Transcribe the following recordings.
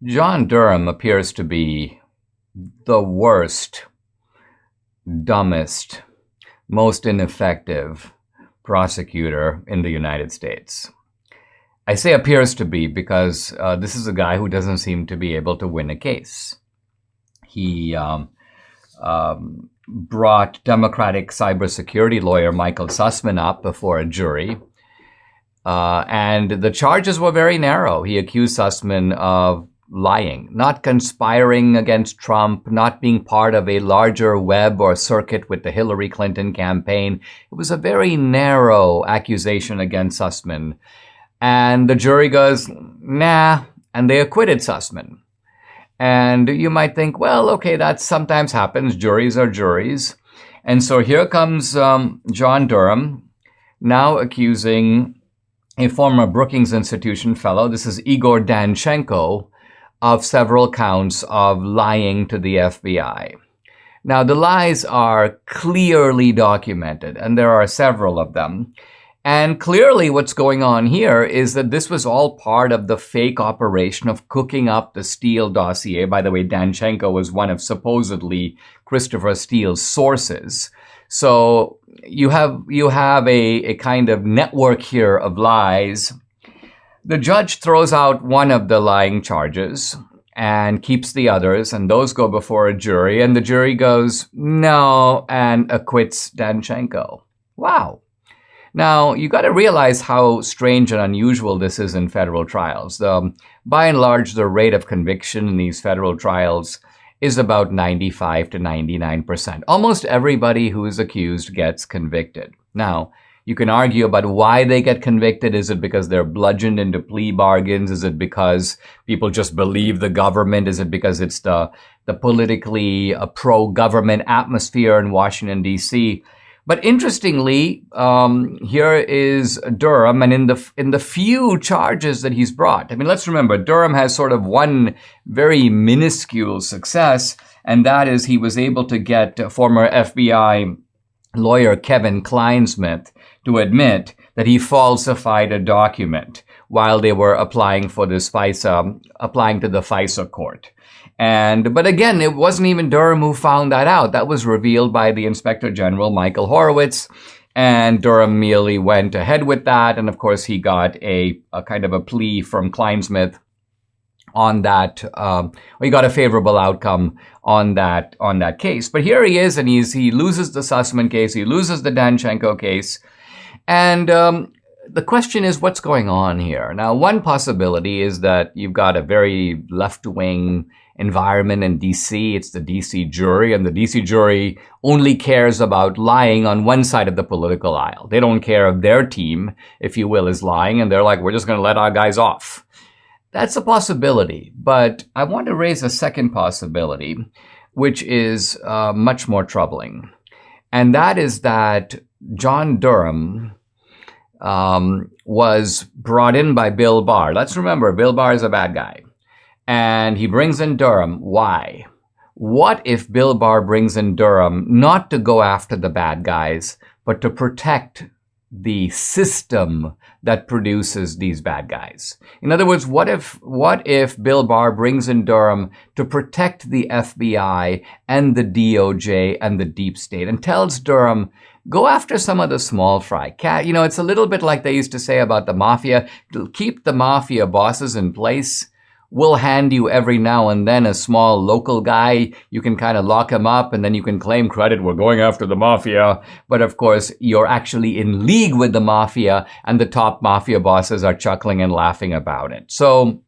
John Durham appears to be the worst, dumbest, most ineffective prosecutor in the United States. I say appears to be because this is a guy who doesn't seem to be able to win a case. He brought Democratic cybersecurity lawyer Michael Sussman up before a jury, and the charges were very narrow. He accused Sussman of lying, not conspiring against Trump, not being part of a larger web or circuit with the Hillary Clinton campaign. It was a very narrow accusation against Sussman. And the jury goes, nah, and they acquitted Sussman. And you might think, well, okay, that sometimes happens. Juries are juries. And so here comes John Durham, now accusing a former Brookings Institution fellow, this is Igor Danchenko, of several counts of lying to the FBI. Now, the lies are clearly documented, and there are several of them. And clearly what's going on here is that this was all part of the fake operation of cooking up the Steele dossier. By the way, Danchenko was one of supposedly Christopher Steele's sources. So you have a kind of network here of lies. The judge throws out one of the lying charges and keeps the others, and those go before a jury, and the jury goes, no, and acquits Danchenko. Wow. Now, you got to realize how strange and unusual this is in federal trials. By and large, the rate of conviction in these federal trials is about 95 to 99%. Almost everybody who is accused gets convicted. Now, you can argue about why they get convicted. Is it because they're bludgeoned into plea bargains? Is it because people just believe the government? Is it because it's the politically pro-government atmosphere in Washington, D.C.? But interestingly, here is Durham, and in the few charges that he's brought, I mean, let's remember, Durham has sort of one very minuscule success, and that is he was able to get former FBI lawyer Kevin Kleinsmith to admit that he falsified a document while they were applying for this applying to the FISA court. But again, it wasn't even Durham who found that out. That was revealed by the Inspector General, Michael Horowitz, and Durham merely went ahead with that. And of course, he got a kind of a plea from Kleinsmith on that. He got a favorable outcome on that case. But here he is, and he loses the Sussman case, he loses the Danchenko case, and the question is, what's going on here? Now, one possibility is that you've got a very left-wing environment in D.C. It's the D.C. jury, and the D.C. jury only cares about lying on one side of the political aisle. They don't care if their team, if you will, is lying, and they're like, we're just going to let our guys off. That's a possibility, but I want to raise a second possibility, which is much more troubling, and that is that John Durham was brought in by Bill Barr. Let's remember, Bill Barr is a bad guy. And he brings in Durham. Why? What if Bill Barr brings in Durham not to go after the bad guys, but to protect the system that produces these bad guys? In other words, what if Bill Barr brings in Durham to protect the FBI and the DOJ and the deep state and tells Durham, go after some of the small fry. It's a little bit like they used to say about the mafia. Keep the mafia bosses in place. We'll hand you every now and then a small local guy. You can kind of lock him up and then you can claim credit. We're going after the mafia. But of course, you're actually in league with the mafia and the top mafia bosses are chuckling and laughing about it. So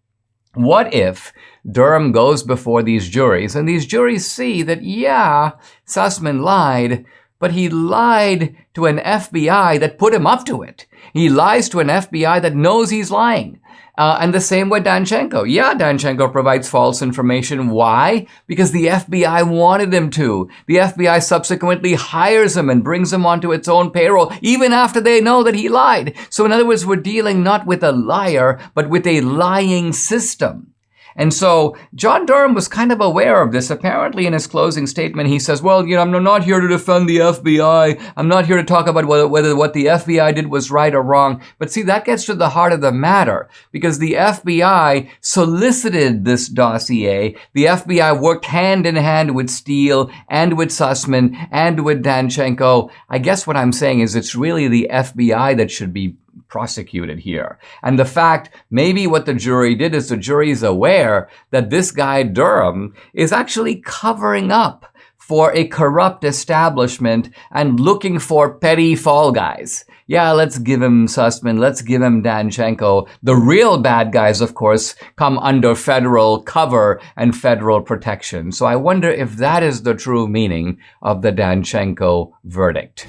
what if Durham goes before these juries and these juries see that, yeah, Sussman lied, but he lied to an FBI that put him up to it. He lies to an FBI that knows he's lying. And the same with Danchenko. Yeah, Danchenko provides false information. Why? Because the FBI wanted him to. The FBI subsequently hires him and brings him onto its own payroll, even after they know that he lied. So in other words, we're dealing not with a liar, but with a lying system. And so John Durham was kind of aware of this. Apparently in his closing statement, he says, well, I'm not here to defend the FBI. I'm not here to talk about whether what the FBI did was right or wrong. But see, that gets to the heart of the matter, because the FBI solicited this dossier. The FBI worked hand in hand with Steele and with Sussman and with Danchenko. I guess what I'm saying is it's really the FBI that should be prosecuted here. And the fact, maybe what the jury did is the jury is aware that this guy Durham is actually covering up for a corrupt establishment and looking for petty fall guys. Yeah, let's give him Sussman, let's give him Danchenko. The real bad guys, of course, come under federal cover and federal protection. So I wonder if that is the true meaning of the Danchenko verdict.